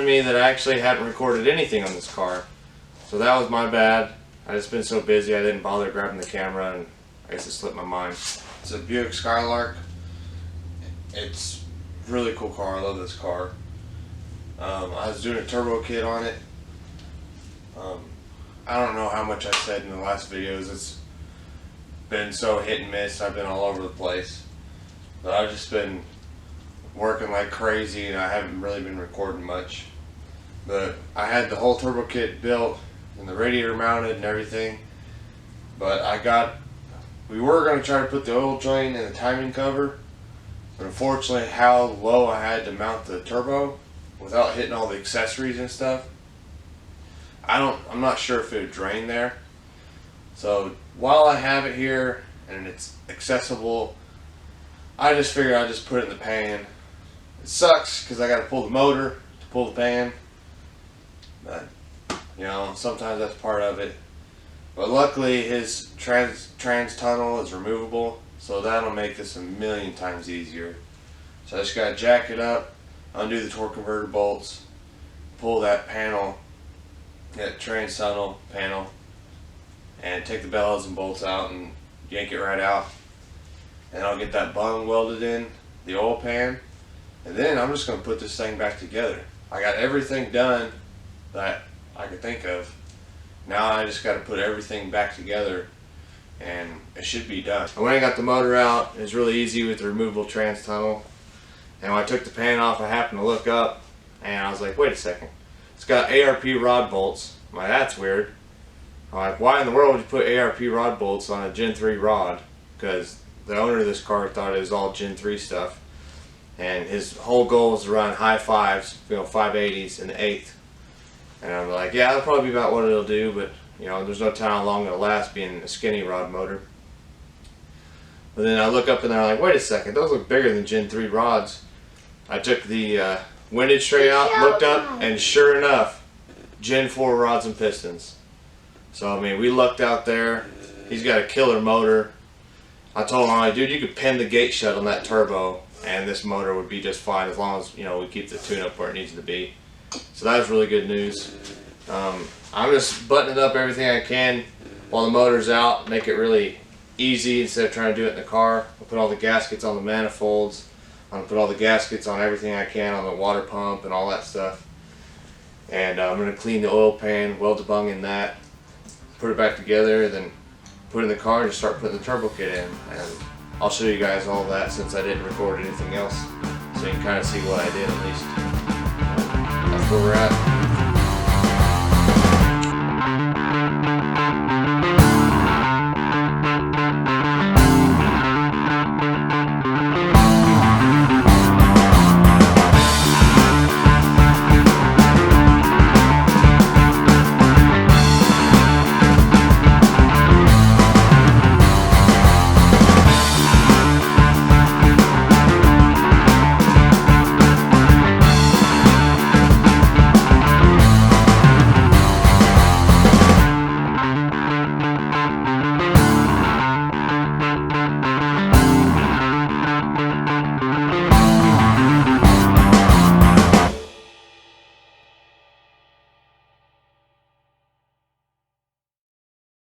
reminded me that I actually hadn't recorded anything on this car. So that was my bad. I just been so busy I didn't bother grabbing the camera, and I guess it slipped my mind. It's a Buick Skylark. It's a really cool car. I love this car. I was doing a turbo kit on it. I don't know how much I said in the last videos. It's been so hit and miss. I've been all over the place. But I've just been working like crazy and I haven't really been recording much. But I had the whole turbo kit built and the radiator mounted and everything. But we were going to try to put the oil drain and the timing cover. But unfortunately how low I had to mount the turbo without hitting all the accessories and stuff, I'm not sure if it would drain there. So while I have it here and it's accessible, I just figured I'd just put it in the pan. It sucks because I got to pull the motor to pull the pan, but you know, sometimes that's part of it. But luckily his trans tunnel is removable, so that'll make this a million times easier. So I just got to jack it up, undo the torque converter bolts, pull that panel, that trans tunnel panel, and take the bellows and bolts out and yank it right out. And I'll get that bung welded in the oil pan, and then I'm just going to put this thing back together. I got everything done that I could think of. Now I just got to put everything back together and it should be done. I went and got the motor out. It was really easy with the removable trans tunnel. And when I took the pan off, I happened to look up and I was like, wait a second. It's got ARP rod bolts. I'm like, that's weird. I'm like, why in the world would you put ARP rod bolts on a Gen 3 rod? Because the owner of this car thought it was all Gen 3 stuff. And his whole goal was to run high fives, 580s in the 8th. And I'm like, yeah, that'll probably be about what it'll do, but you know, there's no telling how long it'll last being a skinny rod motor. But then I look up and they're like, wait a second, those look bigger than Gen 3 rods. I took the windage tray out, looked up, and sure enough, Gen 4 rods and pistons. So I mean, we lucked out there. He's got a killer motor. I told him, I'm like, dude, you could pin the gate shut on that turbo and this motor would be just fine as long as, you know, we keep the tune-up where it needs to be. So that was really good news. I'm just buttoning up everything I can while the motor's out, make it really easy instead of trying to do it in the car. I'll put all the gaskets on the manifolds. I'm going to put all the gaskets on everything I can on the water pump and all that stuff. And I'm going to clean the oil pan, weld the bung in that, put it back together, then put it in the car and just start putting the turbo kit in. And I'll show you guys all that since I didn't record anything else, so you can kind of see what I did at least. That's where we're at.